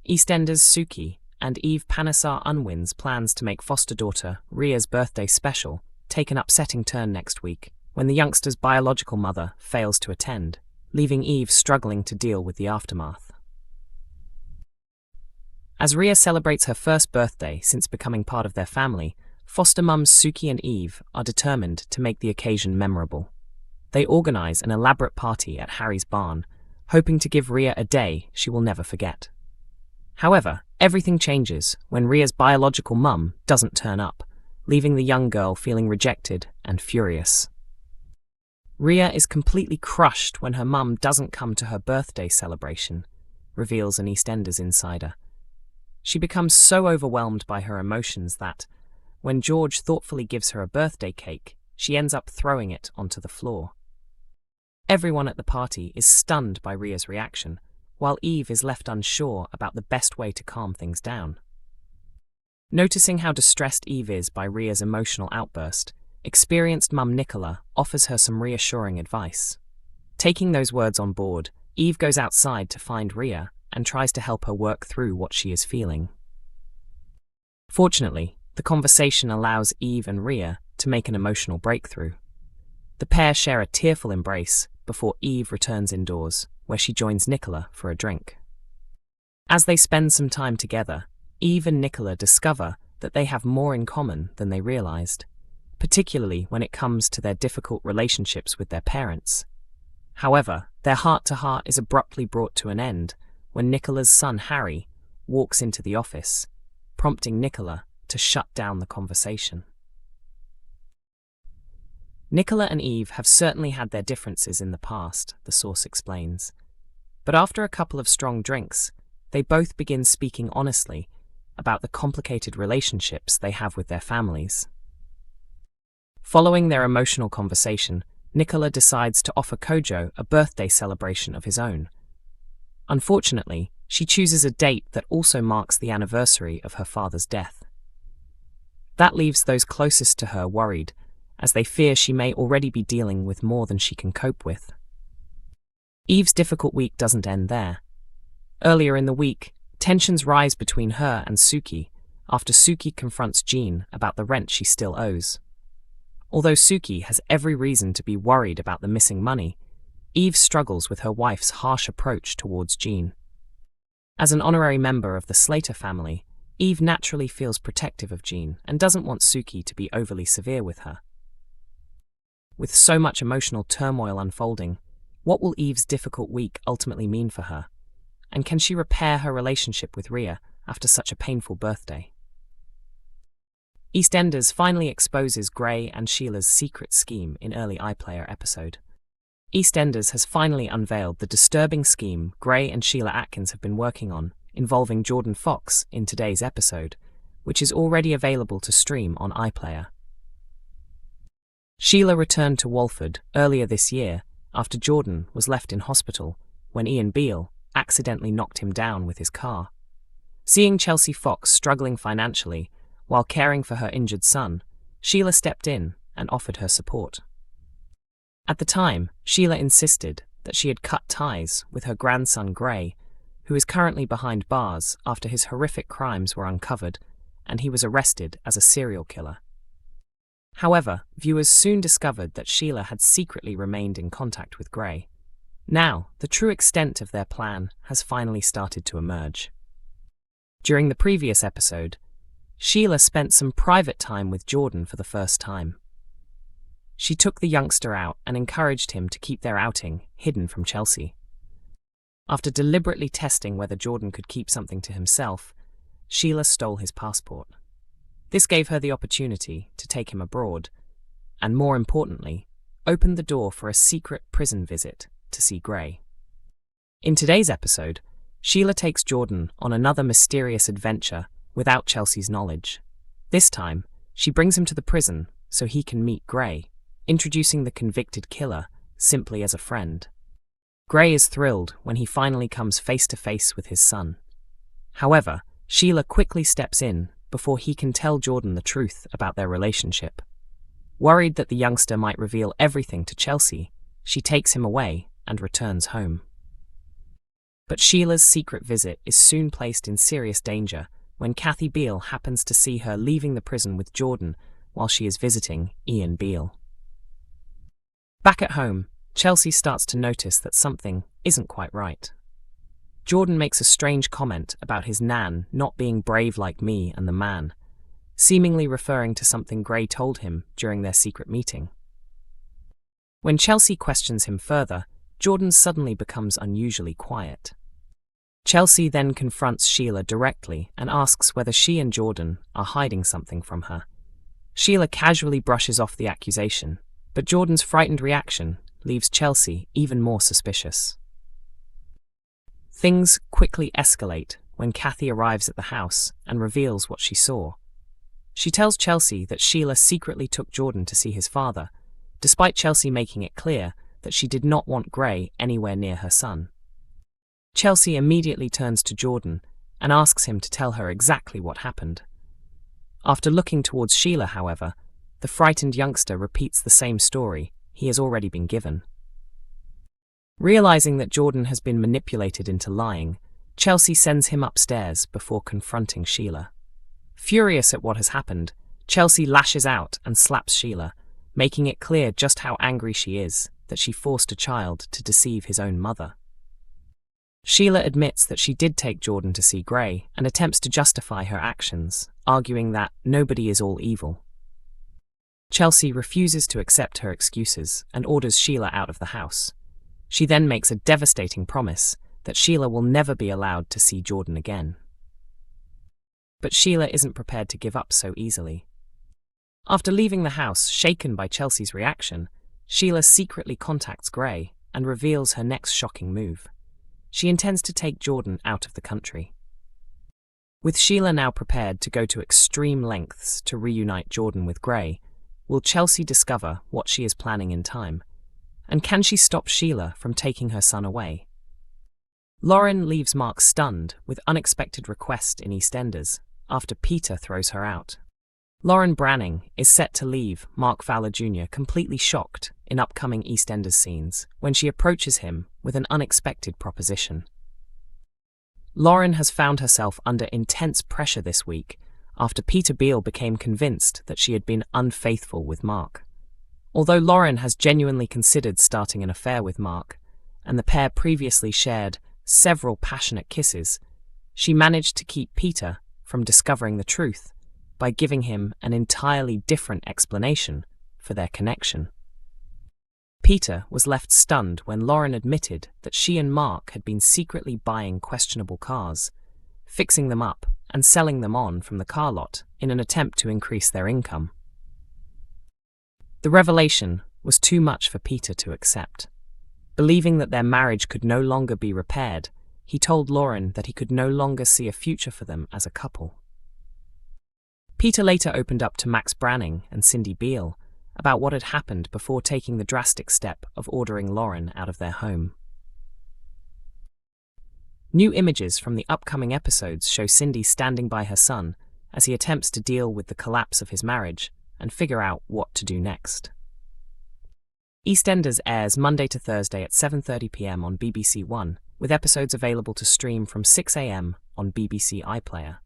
EastEnders Suki and Eve unwinds plans to make foster daughter Ria's birthday special take an upsetting turn next week when the youngster's biological mother fails to attend, leaving Eve struggling to deal with the aftermath. As Ria celebrates her first birthday since becoming part of their family, foster mums Suki and Eve are determined to make the occasion memorable. They organise an elaborate party at Harry's barn, hoping to give Ria a day she will never forget. However, everything changes when Ria's biological mum doesn't turn up, leaving the young girl feeling rejected and furious. Ria is completely crushed when her mum doesn't come to her birthday celebration, reveals an EastEnders insider. She becomes so overwhelmed by her emotions that, when George thoughtfully gives her a birthday cake, she ends up throwing it onto the floor. Everyone at the party is stunned by Ria's reaction, while Eve is left unsure about the best way to calm things down. Noticing how distressed Eve is by Ria's emotional outburst, experienced mum Nicola offers her some reassuring advice. Taking those words on board, Eve goes outside to find Ria and tries to help her work through what she is feeling. Fortunately, the conversation allows Eve and Ria to make an emotional breakthrough. The pair share a tearful embrace before Eve returns indoors, where she joins Nicola for a drink. As they spend some time together, Eve and Nicola discover that they have more in common than they realized, particularly when it comes to their difficult relationships with their parents. However, their heart-to-heart is abruptly brought to an end when Nicola's son Harry walks into the office, prompting Nicola to shut down the conversation. Nicola and Eve have certainly had their differences in the past, the source explains. But after a couple of strong drinks, they both begin speaking honestly about the complicated relationships they have with their families. Following their emotional conversation, Nicola decides to offer Kojo a birthday celebration of his own. Unfortunately, she chooses a date that also marks the anniversary of her father's death. That leaves those closest to her worried, as they fear she may already be dealing with more than she can cope with. Eve's difficult week doesn't end there. Earlier in the week, tensions rise between her and Suki after Suki confronts Jean about the rent she still owes. Although Suki has every reason to be worried about the missing money, Eve struggles with her wife's harsh approach towards Jean. As an honorary member of the Slater family, Eve naturally feels protective of Jean and doesn't want Suki to be overly severe with her. With so much emotional turmoil unfolding, what will Eve's difficult week ultimately mean for her? And can she repair her relationship with Ria after such a painful birthday? EastEnders finally exposes Gray and Sheila's secret scheme in early iPlayer episode. EastEnders has finally unveiled the disturbing scheme Gray and Sheila Atkins have been working on, involving Jordan Fox in today's episode, which is already available to stream on iPlayer. Sheila returned to Walford earlier this year after Jordan was left in hospital when Beale accidentally knocked him down with his car. Seeing Chelsea Fox struggling financially while caring for her injured son, Sheila stepped in and offered her support. At the time, Sheila insisted that she had cut ties with her grandson Gray, who is currently behind bars after his horrific crimes were uncovered and he was arrested as a serial killer. However, viewers soon discovered that Sheila had secretly remained in contact with Gray. Now, the true extent of their plan has finally started to emerge. During the previous episode, Sheila spent some private time with Jordan for the first time. She took the youngster out and encouraged him to keep their outing hidden from Chelsea. After deliberately testing whether Jordan could keep something to himself, Sheila stole his passport. This gave her the opportunity to take him abroad, and more importantly, opened the door for a secret prison visit to see Gray. In today's episode, Sheila takes Jordan on another mysterious adventure without Chelsea's knowledge. This time, she brings him to the prison so he can meet Gray, introducing the convicted killer simply as a friend. Gray is thrilled when he finally comes face to face with his son. However, Sheila quickly steps in before he can tell Jordan the truth about their relationship. Worried that the youngster might reveal everything to Chelsea, she takes him away and returns home. But Sheila's secret visit is soon placed in serious danger when Kathy Beale happens to see her leaving the prison with Jordan while she is visiting Ian Beale. Back at home, Chelsea starts to notice that something isn't quite right. Jordan makes a strange comment about his nan not being brave like me and the man, seemingly referring to something Gray told him during their secret meeting. When Chelsea questions him further, Jordan suddenly becomes unusually quiet. Chelsea then confronts Sheila directly and asks whether she and Jordan are hiding something from her. Sheila casually brushes off the accusation, but Jordan's frightened reaction leaves Chelsea even more suspicious. Things quickly escalate when Kathy arrives at the house and reveals what she saw. She tells Chelsea that Sheila secretly took Jordan to see his father, despite Chelsea making it clear that she did not want Gray anywhere near her son. Chelsea immediately turns to Jordan and asks him to tell her exactly what happened. After looking towards Sheila, however, the frightened youngster repeats the same story he has already been given. Realizing that Jordan has been manipulated into lying, Chelsea sends him upstairs before confronting Sheila. Furious at what has happened, Chelsea lashes out and slaps Sheila, making it clear just how angry she is that she forced a child to deceive his own mother. Sheila admits that she did take Jordan to see Gray and attempts to justify her actions, arguing that nobody is all evil. Chelsea refuses to accept her excuses and orders Sheila out of the house. She then makes a devastating promise that Sheila will never be allowed to see Jordan again. But Sheila isn't prepared to give up so easily. After leaving the house, shaken by Chelsea's reaction, Sheila secretly contacts Gray and reveals her next shocking move. She intends to take Jordan out of the country. With Sheila now prepared to go to extreme lengths to reunite Jordan with Gray, will Chelsea discover what she is planning in time? And can she stop Sheila from taking her son away? Lauren leaves Mark stunned with unexpected request in EastEnders after Peter throws her out. Lauren Branning is set to leave Mark Fowler Jr. completely shocked in upcoming EastEnders scenes when she approaches him with an unexpected proposition. Lauren has found herself under intense pressure this week after Peter Beale became convinced that she had been unfaithful with Mark. Although Lauren has genuinely considered starting an affair with Mark, and the pair previously shared several passionate kisses, she managed to keep Peter from discovering the truth by giving him an entirely different explanation for their connection. Peter was left stunned when Lauren admitted that she and Mark had been secretly buying questionable cars, fixing them up and selling them on from the car lot in an attempt to increase their income. The revelation was too much for Peter to accept. Believing that their marriage could no longer be repaired, he told Lauren that he could no longer see a future for them as a couple. Peter later opened up to Max Branning and Cindy Beale about what had happened before taking the drastic step of ordering Lauren out of their home. New images from the upcoming episodes show Cindy standing by her son as he attempts to deal with the collapse of his marriage and figure out what to do next. EastEnders airs Monday to Thursday at 7:30 p.m. on BBC One, with episodes available to stream from 6 a.m. on BBC iPlayer.